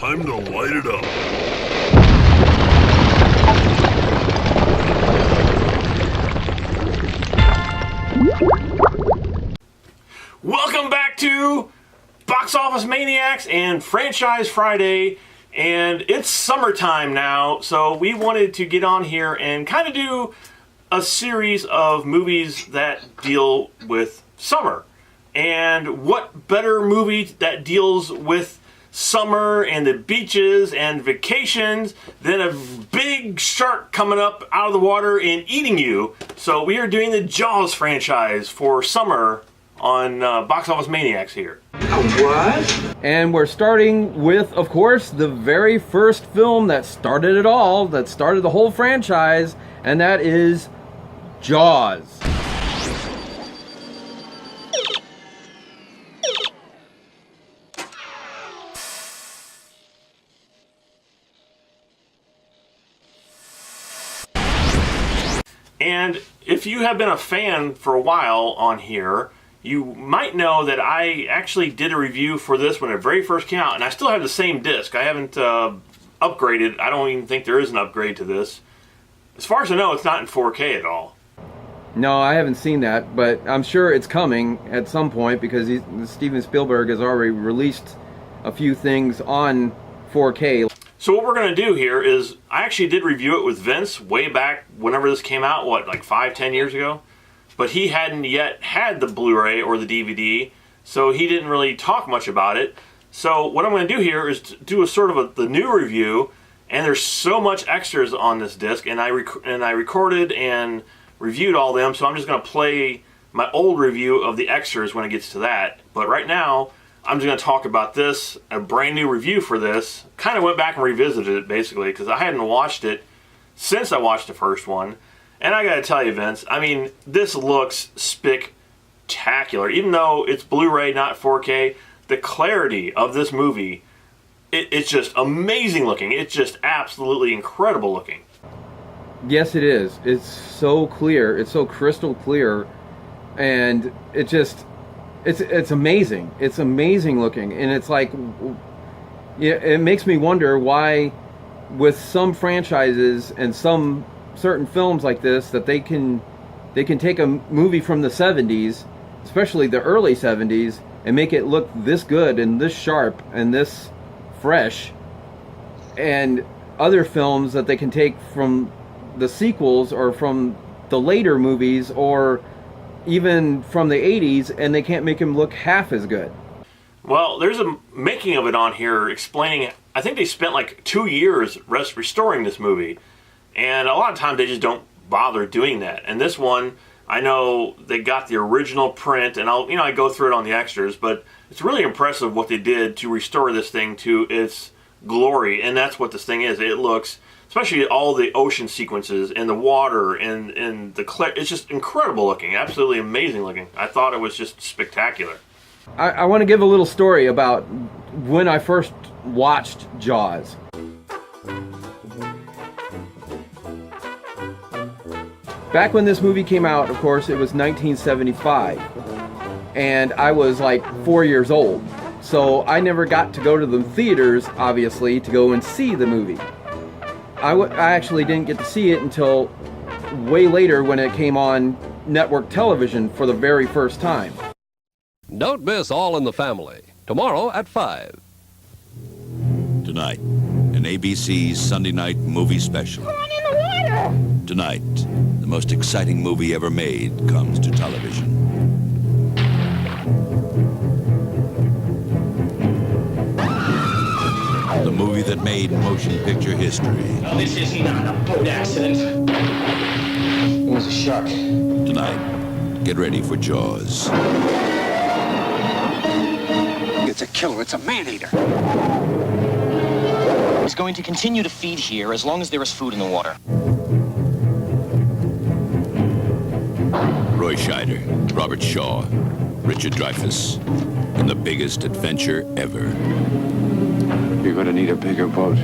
Time to light it up. Welcome back to Box Office Maniacs and Franchise Friday. And it's summertime now, so we wanted to get on here and kind of do a series of movies that deal with summer. And what better movie that deals with summer and the beaches and vacations than a big shark coming up out of the water and eating you. So we are doing the Jaws franchise for summer on Box Office Maniacs here. What? And we're starting with, of course, the very first film that started it all, that started the whole franchise, and that is Jaws. And if you have been a fan for a while on here, you might know that I actually did a review for this when it very first came out, and I still have the same disc. I haven't upgraded. I don't even think there is an upgrade to this. As far as I know, it's not in 4K at all. No, I haven't seen that, but I'm sure it's coming at some point because Steven Spielberg has already released a few things on 4K. So what we're going to do here is, I actually did review it with Vince way back whenever this came out, what, like 5-10 years ago? But he hadn't yet had the Blu-ray or the DVD, so he didn't really talk much about it. So what I'm going to do here is to do a sort of the new review, and there's so much extras on this disc, and I recorded and reviewed all them, so I'm just going to play my old review of the extras when it gets to that. But right now, I'm just going to talk about this, a brand new review for this. Kind of went back and revisited it, basically, because I hadn't watched it since I watched the first one. And I got to tell you, Vince, I mean, this looks spectacular. Even though it's Blu-ray, not 4K, the clarity of this movie, it's just amazing looking. It's just absolutely incredible looking. Yes, it is. It's so clear. It's so crystal clear. And it just... It's amazing. It's amazing looking, and it's like, yeah, it makes me wonder why, with some franchises and some certain films like this, that they can take a movie from the 70s, especially the early 70s, and make it look this good and this sharp and this fresh, and other films that they can take from the sequels or from the later movies or even from the 80s, and they can't make him look half as good. Well, there's a making of it on here explaining, I think they spent like 2 years restoring this movie, and a lot of times they just don't bother doing that. And this one, I know they got the original print, and I go through it on the extras, but it's really impressive what they did to restore this thing to its glory, and that's what this thing is. It looks, especially all the ocean sequences and the water and the clear, it's just incredible looking, absolutely amazing looking. I thought it was just spectacular. I want to give a little story about when I first watched Jaws. Back when this movie came out, of course, it was 1975, and I was like 4 years old, so I never got to go to the theaters, obviously, to go and see the movie. I actually didn't get to see it until way later when it came on network television for the very first time. Don't miss All in the Family, tomorrow at 5. Tonight, an ABC Sunday night movie special. Going in the water! Tonight, the most exciting movie ever made comes to television. The movie that made motion picture history. No, this is not a boat accident. It was a shark. Tonight, get ready for Jaws. It's a killer. It's a man-eater. He's going to continue to feed here as long as there is food in the water. Roy Scheider, Robert Shaw, Richard Dreyfuss, in the biggest adventure ever. You're going to need a bigger boat.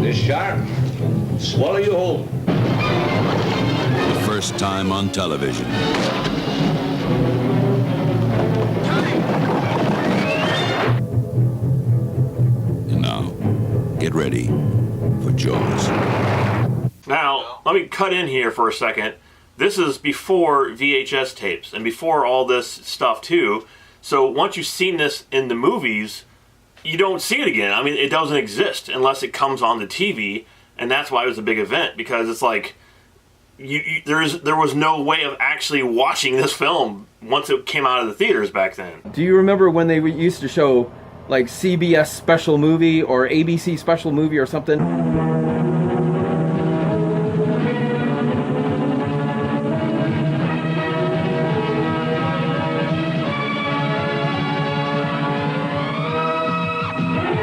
This shark, swallow you whole. The first time on television. get ready for Jaws. Now, let me cut in here for a second. This is before VHS tapes and before all this stuff too. So once you've seen this in the movies, you don't see it again. I mean, it doesn't exist unless it comes on the TV, and that's why it was a big event, because it's like there was no way of actually watching this film once it came out of the theaters back then. Do you remember when they used to show like CBS special movie or ABC special movie or something?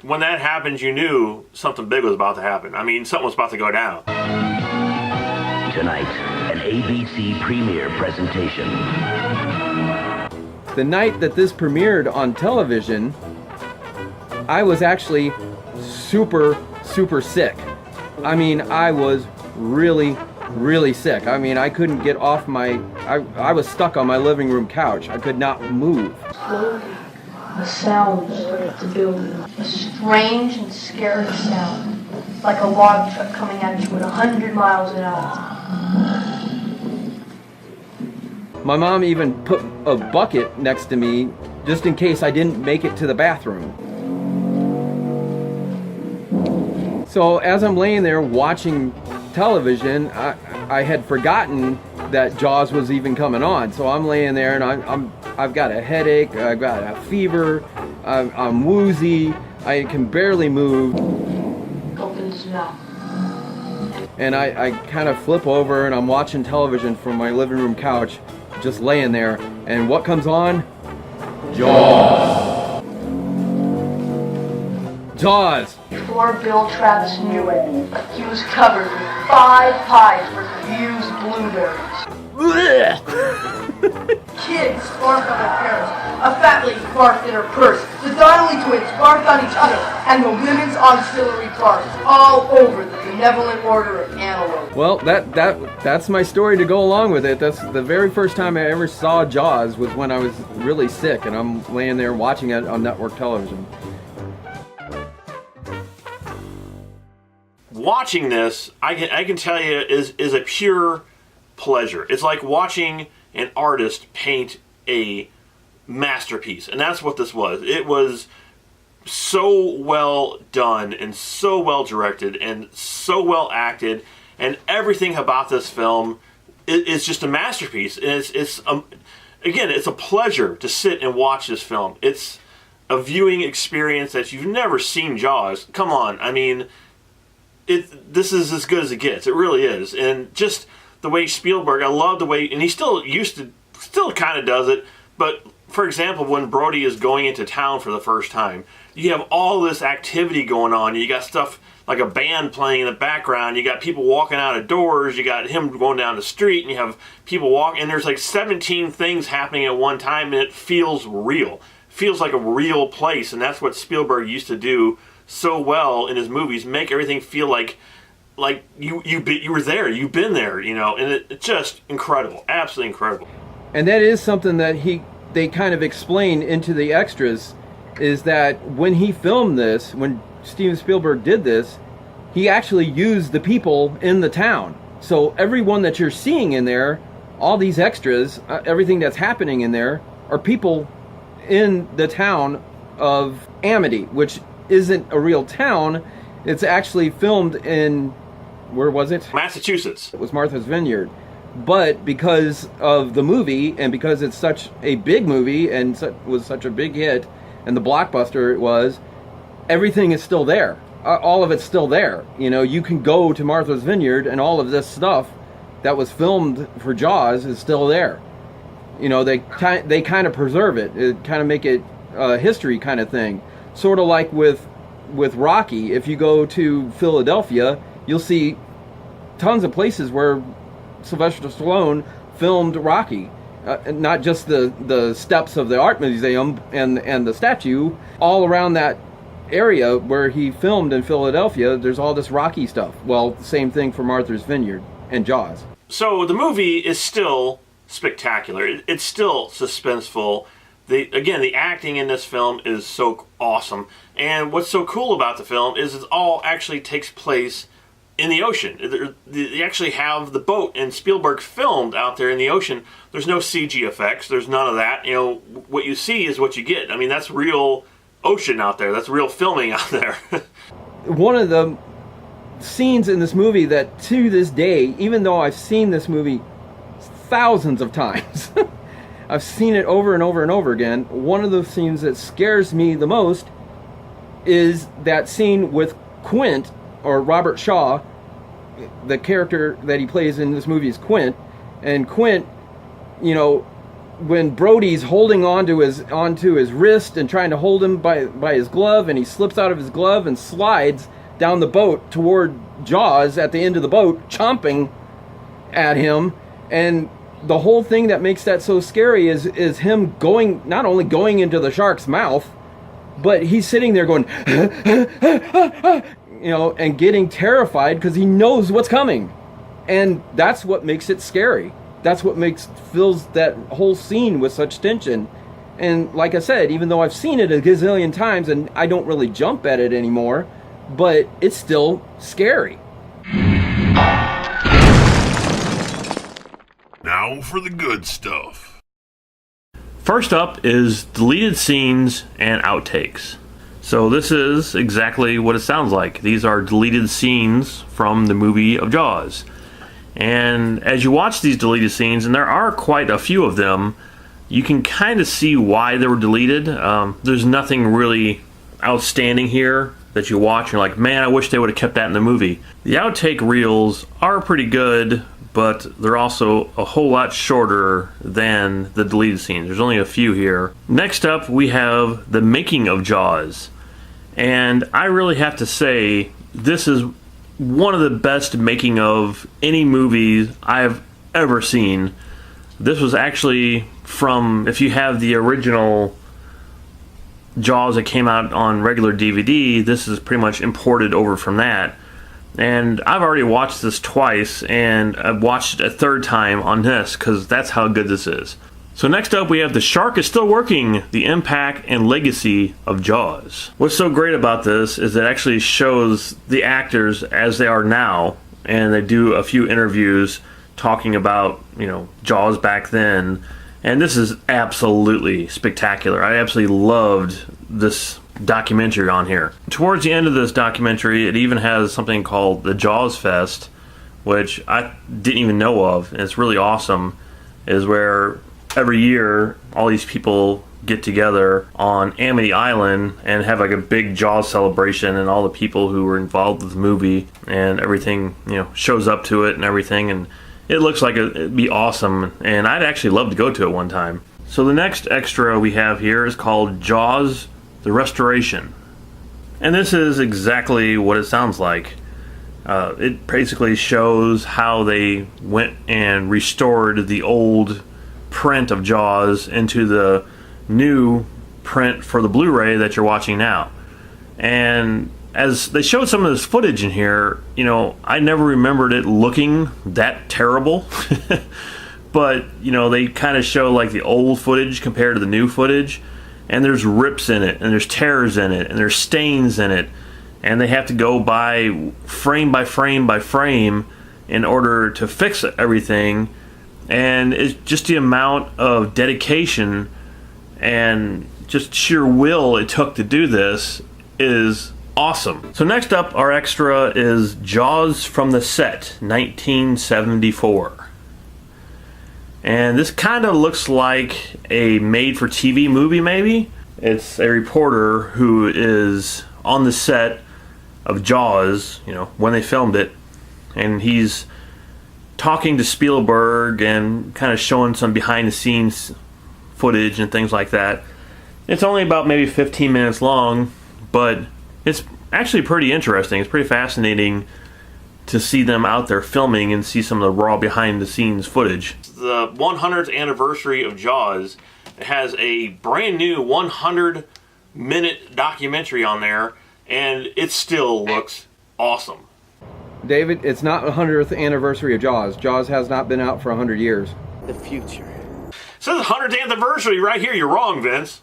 When that happened, you knew something big was about to happen. I mean, something was about to go down. Tonight, an ABC premiere presentation. The night that this premiered on television, I was actually super sick. I mean, I was really sick. I mean, I couldn't get off I was stuck on my living room couch. I could not move. Slowly, the sound started to build. A strange and scary sound, like a log truck coming at you at 100 miles an hour. My mom even put a bucket next to me just in case I didn't make it to the bathroom. So as I'm laying there watching television, I had forgotten that Jaws was even coming on. So I'm laying there and I've got a headache, I've got a fever, I'm woozy, I can barely move. Open his mouth. And I kind of flip over and I'm watching television from my living room couch, just laying there. And what comes on? Jaws. Jaws. Before Bill Travis knew it, he was covered with 5 pies worth of used blueberries. Kids barfed on their parents. A fat lady barfed in her purse. The Donnelly twins barfed on each other. And the women's auxiliary barfed all over the benevolent order of antelope. Well, that's my story to go along with it. That's the very first time I ever saw Jaws was when I was really sick, and I'm laying there watching it on network television. Watching this, I can tell you, is a pure pleasure. It's like watching an artist paint a masterpiece, and that's what this was. It was so well done and so well directed and so well acted, and everything about this film is just a masterpiece. And again, it's a pleasure to sit and watch this film. It's a viewing experience that you've never seen Jaws. Come on, I mean, this is as good as it gets. It really is. And just the way Spielberg, I love the way, and he still kind of does it, but for example, when Brody is going into town for the first time, you have all this activity going on. You got stuff like a band playing in the background. You got people walking out of doors. You got him going down the street, and you have people walking. And there's like 17 things happening at one time, and it feels real. It feels like a real place, and that's what Spielberg used to do so well in his movies. Make everything feel like you were there. You've been there, you know. And it's just incredible, absolutely incredible. And that is something that they kind of explain into the extras, is that when he filmed this, when Steven Spielberg did this, he actually used the people in the town. So everyone that you're seeing in there, all these extras, everything that's happening in there, are people in the town of Amity, which isn't a real town. It's actually filmed in, where was it? Massachusetts. It was Martha's Vineyard. But because of the movie, and because it's such a big movie and was such a big hit, and the blockbuster it was, everything is still there. All of it's still there. You know, you can go to Martha's Vineyard, and all of this stuff that was filmed for Jaws is still there. You know, they kind of preserve it. It kind of make it a history kind of thing. Sort of like with Rocky. If you go to Philadelphia, you'll see tons of places where Sylvester Stallone filmed Rocky. Not just the steps of the art museum and the statue. All around that area where he filmed in Philadelphia, there's all this Rocky stuff. Well, same thing for Martha's Vineyard and Jaws. So the movie is still spectacular. It's still suspenseful. the acting in this film is so awesome. And what's so cool about the film is it all actually takes place in the ocean. They actually have the boat, and Spielberg filmed out there in the ocean. There's no CG effects. There's none of that. You know, what you see is what you get. I mean, that's real ocean out there. That's real filming out there. One of the scenes in this movie that to this day, even though I've seen this movie thousands of times, I've seen it over and over and over again, one of the scenes that scares me the most is that scene with Quint, or Robert Shaw. The character that he plays in this movie is Quint, and Quint, you know, when Brody's holding onto his wrist and trying to hold him by his glove, and he slips out of his glove and slides down the boat toward Jaws at the end of the boat, chomping at him. And the whole thing that makes that so scary is him not only going into the shark's mouth, but he's sitting there going, you know, and getting terrified because he knows what's coming. And that's what makes it scary. That's what fills that whole scene with such tension. And like I said, even though I've seen it a gazillion times and I don't really jump at it anymore, but it's still scary. Now for the good stuff. First up is deleted scenes and outtakes. So this is exactly what it sounds like. These are deleted scenes from the movie of Jaws. And as you watch these deleted scenes, and there are quite a few of them, you can kind of see why they were deleted. There's nothing really outstanding here that you watch and you're like, man, I wish they would have kept that in the movie. The outtake reels are pretty good, but they're also a whole lot shorter than the deleted scenes. There's only a few here. Next up, we have the making of Jaws. And I really have to say, this is one of the best making of any movie I've ever seen. This was actually from, if you have the original Jaws that came out on regular DVD, this is pretty much imported over from that. And I've already watched this twice, and I've watched it a third time on this, because that's how good this is. So next up, we have The Shark is Still Working, the impact and legacy of Jaws. What's so great about this is it actually shows the actors as they are now, and they do a few interviews talking about, you know, Jaws back then. And this is absolutely spectacular. I absolutely loved this documentary on here. Towards the end of this documentary, it even has something called the Jaws Fest, which I didn't even know of, and it's really awesome. Is where every year all these people get together on Amity Island and have like a big Jaws celebration, and all the people who were involved with the movie and everything, you know, shows up to it and everything, and it looks like it'd be awesome, and I'd actually love to go to it one time. So the next extra we have here is called Jaws the Restoration. And this is exactly what it sounds like. It basically shows how they went and restored the old print of Jaws into the new print for the Blu-ray that you're watching now. And as they showed some of this footage in here, you know, I never remembered it looking that terrible. But, you know, they kind of show like the old footage compared to the new footage, and there's rips in it, and there's tears in it, and there's stains in it, and they have to go by frame by frame by frame in order to fix everything. And it's just the amount of dedication and just sheer will it took to do this is awesome. So next up, our extra is Jaws from the Set, 1974. And this kind of looks like a made-for-TV movie, maybe. It's a reporter who is on the set of Jaws, you know, when they filmed it, and he's talking to Spielberg and kind of showing some behind-the-scenes footage and things like that. It's only about maybe 15 minutes long, but it's actually pretty interesting. It's pretty fascinating to see them out there filming and see some of the raw behind-the-scenes footage. The 100th anniversary of Jaws has a brand new 100-minute documentary on there, and it still looks awesome. David, it's not the 100th anniversary of Jaws. Jaws has not been out for 100 years. The future says 100th anniversary right here. You're wrong, Vince.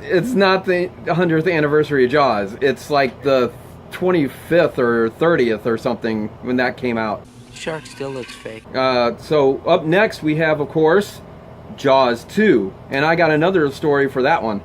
It's not the 100th anniversary of Jaws. It's like the 25th or 30th or something when that came out. Shark still looks fake. So up next we have, of course, Jaws 2. And I got another story for that one.